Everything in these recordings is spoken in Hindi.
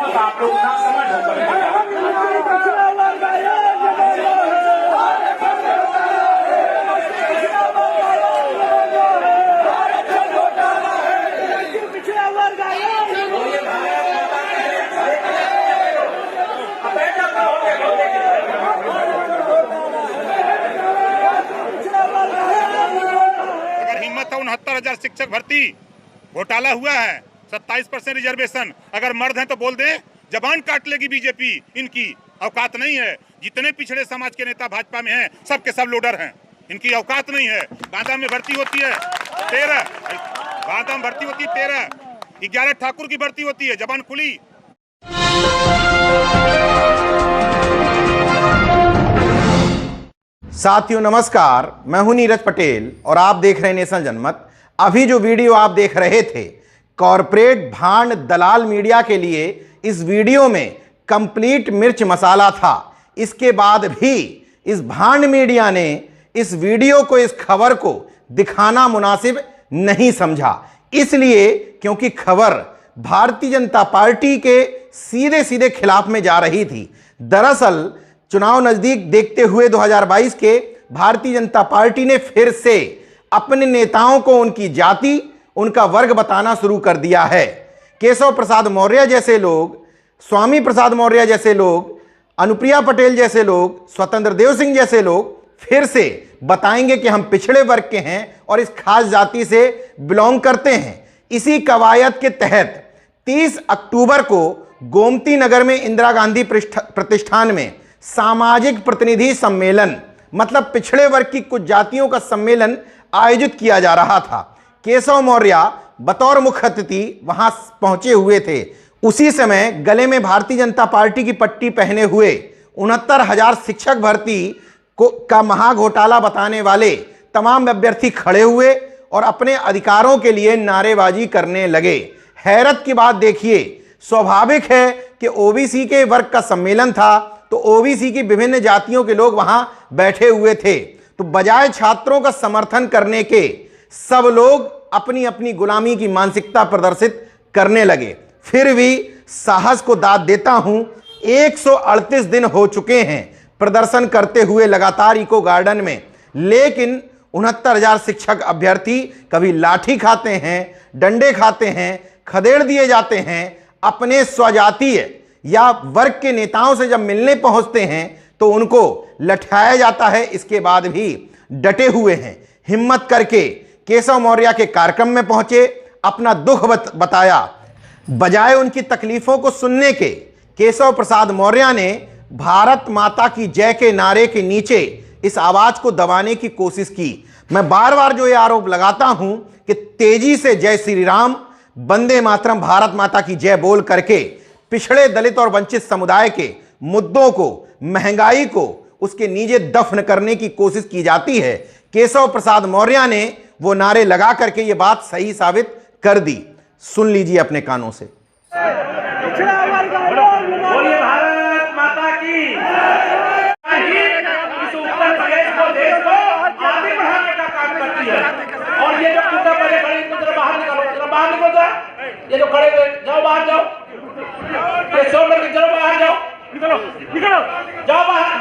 बस आप लोग ना समझ हो अगर हिम्मत है 69,000 शिक्षक भर्ती घोटाला हुआ है, 27% रिजर्वेशन, अगर मर्द हैं तो बोल दें, जबान काट लेगी बीजेपी। इनकी औकात नहीं है। जितने पिछड़े समाज के नेता भाजपा में हैं, सब के सब लोडर हैं। इनकी औकात नहीं है। बांदा में भर्ती होती है 13, बांदा में भर्ती होती है 13, 11 ठाकुर की भर्ती होती है, जबान खुली। साथियों नमस्कार, मैं हूं नीरज पटेल और आप देख रहे हैं नेशनल जनमत। अभी जो वीडियो आप देख रहे थे, कॉरपोरेट भांड दलाल मीडिया के लिए इस वीडियो में कंप्लीट मिर्च मसाला था। इसके बाद भी इस भांड मीडिया ने इस वीडियो को, इस खबर को दिखाना मुनासिब नहीं समझा, इसलिए क्योंकि खबर भारतीय जनता पार्टी के सीधे सीधे खिलाफ में जा रही थी। दरअसल चुनाव नजदीक देखते हुए 2022 के भारतीय जनता पार्टी ने फिर से अपने नेताओं को उनकी जाति, उनका वर्ग बताना शुरू कर दिया है। केशव प्रसाद मौर्य जैसे लोग, स्वामी प्रसाद मौर्य जैसे लोग, अनुप्रिया पटेल जैसे लोग, स्वतंत्र देव सिंह जैसे लोग फिर से बताएंगे कि हम पिछड़े वर्ग के हैं और इस खास जाति से बिलोंग करते हैं। इसी कवायद के तहत 30 अक्टूबर को गोमती नगर में इंदिरा गांधी प्रतिष्ठान में सामाजिक प्रतिनिधि सम्मेलन, मतलब पिछड़े वर्ग की कुछ जातियों का सम्मेलन आयोजित किया जा रहा था। केशव मौर्य बतौर मुख्य अतिथि वहां पहुंचे हुए थे। उसी समय गले में भारतीय जनता पार्टी की पट्टी पहने हुए 69,000 शिक्षक भर्ती का महाघोटाला बताने वाले तमाम अभ्यर्थी खड़े हुए और अपने अधिकारों के लिए नारेबाजी करने लगे। हैरत की बात देखिए, स्वाभाविक है कि ओबीसी के वर्ग का सम्मेलन था तो ओबीसी की विभिन्न जातियों के लोग वहां बैठे हुए थे, तो बजाय छात्रों का समर्थन करने के सब लोग अपनी अपनी गुलामी की मानसिकता प्रदर्शित करने लगे। फिर भी साहस को दाद देता हूं, 138 दिन हो चुके हैं प्रदर्शन करते हुए लगातार इको गार्डन में, लेकिन 69,000 शिक्षक अभ्यर्थी कभी लाठी खाते हैं, डंडे खाते हैं, खदेड़ दिए जाते हैं। अपने स्वजातीय या वर्ग के नेताओं से जब मिलने पहुंचते हैं तो उनको लठाया जाता है। इसके बाद भी डटे हुए हैं। हिम्मत करके केशव मौर्य के कार्यक्रम में पहुंचे, अपना दुख बताया। बजाय उनकी तकलीफों को सुनने के, केशव प्रसाद मौर्य ने भारत माता की जय के नारे के नीचे इस आवाज को दबाने की कोशिश की। मैं बार बार जो ये आरोप लगाता हूं कि तेजी से जय श्री राम, वंदे मातरम, भारत माता की जय बोल करके पिछड़े दलित और वंचित समुदाय के मुद्दों को, महंगाई को उसके नीचे दफन करने की कोशिश की जाती है। केशव प्रसाद मौर्य ने वो नारे लगा करके ये बात सही साबित कर दी। सुन लीजिए अपने कानों से। बोलिए भारत माता की। इस उत्तर प्रदेश को, देश को आगे बढ़ाने का काम करती है। और ये जो कुत्ता बड़े बड़े बाहर निकलो, बाहर निकलो जाओ। ये जो खड़े हुए, जाओ बाहर जाओ। ये छोड़ करके चलो बाहर जाओ, निकलो निकलो, जाओ बाहर,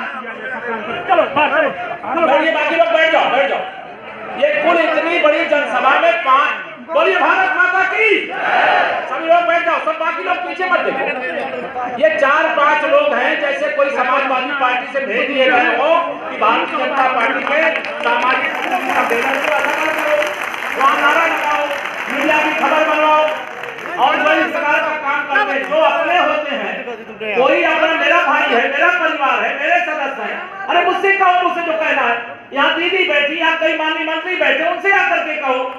चलो बाहर, बैठिए, बाकी लोग बैठ जाओ, बैठ जाओ। ये कुल इतनी बड़ी जनसभा में 5, बोलिए भारत माता की, सभी लोग बैठ जाओ, सब बाकी लोग पीछे मत देखो। ये 4-5 लोग हैं जैसे कोई समाजवादी पार्टी से भेज दिए गए हो कि भारतीय जनता पार्टी के सामाजिक संवेदन को अच्छा करो, वहां नारा लगाओ, मीडिया की खबर बनवाओ और बड़ी सरकार का काम करते हैं। जो अपने होते हैं, कोई अपना मेरा भाई है, मेरा परिवार है, मेरे सदस्य हैं, अरे मुझसे कहो, मुझसे जो कहना है। यहाँ दीदी बैठी, यहाँ कई माननीय मंत्री बैठे, उनसे आकर के कहो।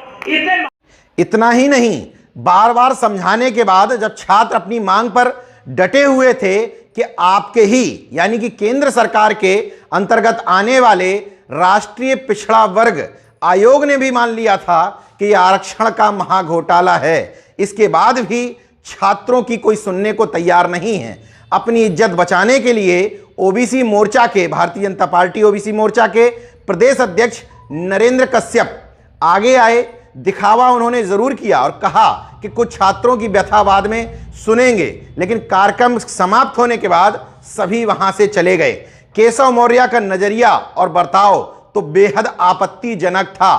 इतना ही नहीं, बार बार समझाने के बाद जब छात्र अपनी मांग पर डटे हुए थे कि आपके ही, यानी कि केंद्र सरकार के अंतर्गत आने वाले राष्ट्रीय पिछड़ा वर्ग आयोग ने भी मान लिया था कि यह आरक्षण का महाघोटाला है, इसके बाद भी छात्रों की कोई सुनने को तैयार नहीं है। अपनी इज्जत बचाने के लिए ओबीसी मोर्चा के, भारतीय जनता पार्टी ओबीसी मोर्चा के प्रदेश अध्यक्ष नरेंद्र कश्यप आगे आए, दिखावा उन्होंने जरूर किया और कहा कि कुछ छात्रों की व्यथा बाद में सुनेंगे, लेकिन कार्यक्रम समाप्त होने के बाद सभी वहां से चले गए। केशव मौर्य का नजरिया और बर्ताव तो बेहद आपत्तिजनक था।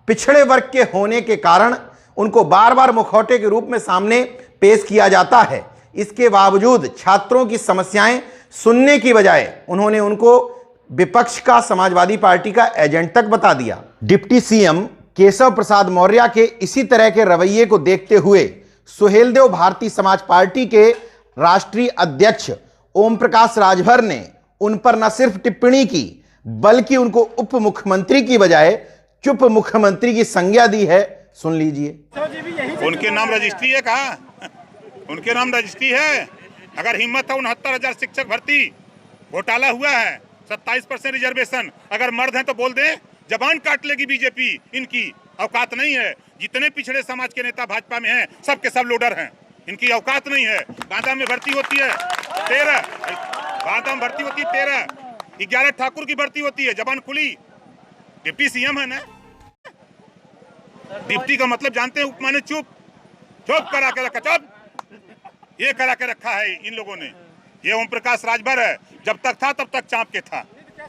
पिछड़े वर्ग के होने के कारण उनको बार बार मुखौटे के रूप में सामने पेश किया जाता है। इसके बावजूद छात्रों की समस्याएं सुनने की बजाय उन्होंने उनको विपक्ष का समाजवादी पार्टी का एजेंट तक बता दिया। डिप्टी सीएम केशव प्रसाद मौर्य के इसी तरह के रवैये को देखते हुए सुहेलदेव भारतीय समाज पार्टी के राष्ट्रीय अध्यक्ष ओम प्रकाश राजभर ने उन पर न सिर्फ टिप्पणी की बल्कि उनको उप मुख्यमंत्री की बजाय चुप मुख्यमंत्री की संज्ञा दी है। सुन लीजिए। उनके नाम रजिस्ट्री है, कहा उनके नाम रजिस्ट्री है। अगर हिम्मत है 69,000 शिक्षक भर्ती घोटाला हुआ है, 27% रिजर्वेशन, अगर मर्द हैं तो बोल दें, जबान काट लेगी बीजेपी। इनकी औकात नहीं है। जितने पिछड़े समाज के नेता भाजपा में हैं सबके सब लोडर हैं, इनकी औकात नहीं है। बांदा में भर्ती होती है 13, बांदा में भर्ती होती है 13, 11 ठाकुर की भर्ती होती है, जबान खुली। डिप्टी सीएम है ना, डिप्टी का मतलब जानते हैं, उपमाने चुप करा के रखा, चुप ये करा के रखा है इन लोगों ने। ये ओम प्रकाश राजभर है, जब तक था तब तक चाँप के था,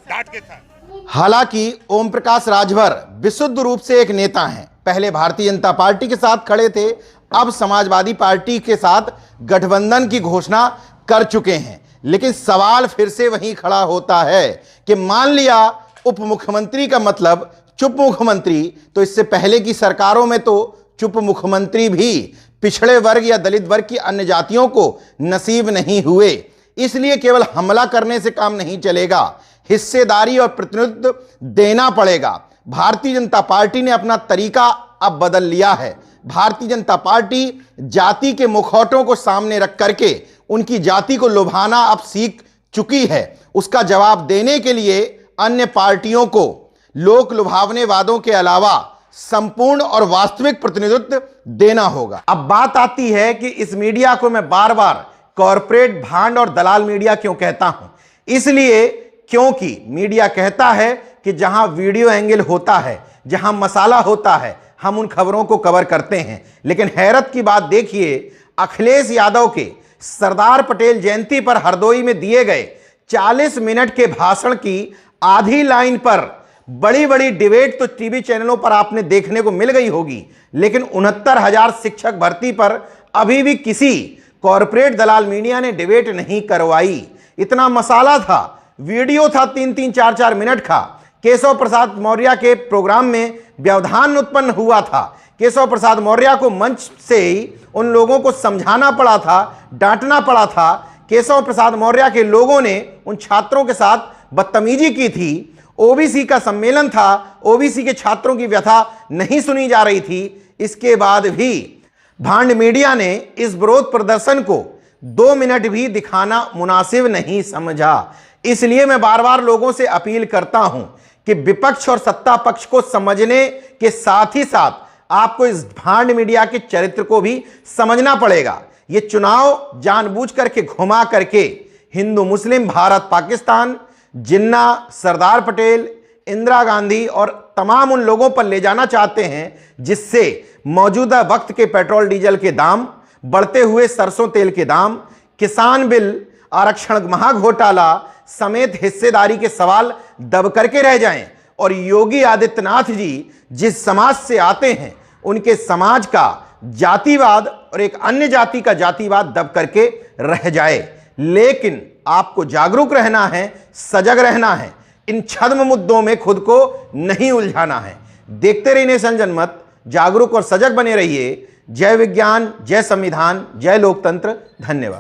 डांट के था। हालांकि ओम प्रकाश राजभर विशुद्ध रूप से एक नेता हैं। पहले भारतीय जनता पार्टी के साथ खड़े थे, अब समाजवादी पार्टी के साथ गठबंधन की घोषणा कर चुके हैं। लेकिन सवाल फिर से वहीं खड़ा होता है कि मान लिया उप मुख्यमंत्री का मतलब चुप मुख्यमंत्री, तो इससे पहले की सरकारों में तो चुप मुख्यमंत्री भी पिछड़े वर्ग या दलित वर्ग की अन्य जातियों को नसीब नहीं हुए। इसलिए केवल हमला करने से काम नहीं चलेगा, हिस्सेदारी और प्रतिनिधित्व देना पड़ेगा। भारतीय जनता पार्टी ने अपना तरीका अब बदल लिया है। भारतीय जनता पार्टी जाति के मुखौटों को सामने रख करके उनकी जाति को लुभाना अब सीख चुकी है। उसका जवाब देने के लिए अन्य पार्टियों को लोक लुभावने वादों के अलावा संपूर्ण और वास्तविक प्रतिनिधित्व देना होगा। अब बात आती है कि इस मीडिया को मैं बार बार कॉरपोरेट भांड और दलाल मीडिया क्यों कहता हूं। इसलिए क्योंकि मीडिया कहता है कि जहां वीडियो एंगल होता है, जहां मसाला होता है, हम उन खबरों को कवर करते हैं। लेकिन हैरत की बात देखिए, अखिलेश यादव के सरदार पटेल जयंती पर हरदोई में दिए गए 40 मिनट के भाषण की आधी लाइन पर बड़ी बड़ी डिबेट तो टीवी चैनलों पर आपने देखने को मिल गई होगी, लेकिन 69,000 शिक्षक भर्ती पर अभी भी किसी कॉरपोरेट दलाल मीडिया ने डिबेट नहीं करवाई। इतना मसाला था, वीडियो था 3-3, 4-4 मिनट का। केशव प्रसाद मौर्य के प्रोग्राम में व्यवधान उत्पन्न हुआ था। केशव प्रसाद मौर्य को मंच से ही उन लोगों को समझाना पड़ा था, डांटना पड़ा था। केशव प्रसाद मौर्य के लोगों ने उन छात्रों के साथ बदतमीजी की थी। ओबीसी का सम्मेलन था, ओबीसी के छात्रों की व्यथा नहीं सुनी जा रही थी। इसके बाद भी भांड मीडिया ने इस विरोध प्रदर्शन को 2 मिनट भी दिखाना मुनासिब नहीं समझा। इसलिए मैं बार बार लोगों से अपील करता हूं कि विपक्ष और सत्ता पक्ष को समझने के साथ ही साथ आपको इस भांड मीडिया के चरित्र को भी समझना पड़ेगा। ये चुनाव जानबूझ करके घुमा करके हिंदू मुस्लिम, भारत पाकिस्तान, जिन्ना, सरदार पटेल, इंदिरा गांधी और तमाम उन लोगों पर ले जाना चाहते हैं जिससे मौजूदा वक्त के पेट्रोल डीजल के दाम, बढ़ते हुए सरसों तेल के दाम, किसान बिल, आरक्षण महाघोटाला समेत हिस्सेदारी के सवाल दब करके रह जाएं और योगी आदित्यनाथ जी जिस समाज से आते हैं उनके समाज का जातिवाद और एक अन्य जाति का जातिवाद दब करके रह जाए। लेकिन आपको जागरूक रहना है, सजग रहना है, इन छद्म मुद्दों में खुद को नहीं उलझाना है। देखते रहिए नेशन जनमत, जागरूक और सजग बने रहिए। जय विज्ञान, जय संविधान, जय लोकतंत्र। धन्यवाद।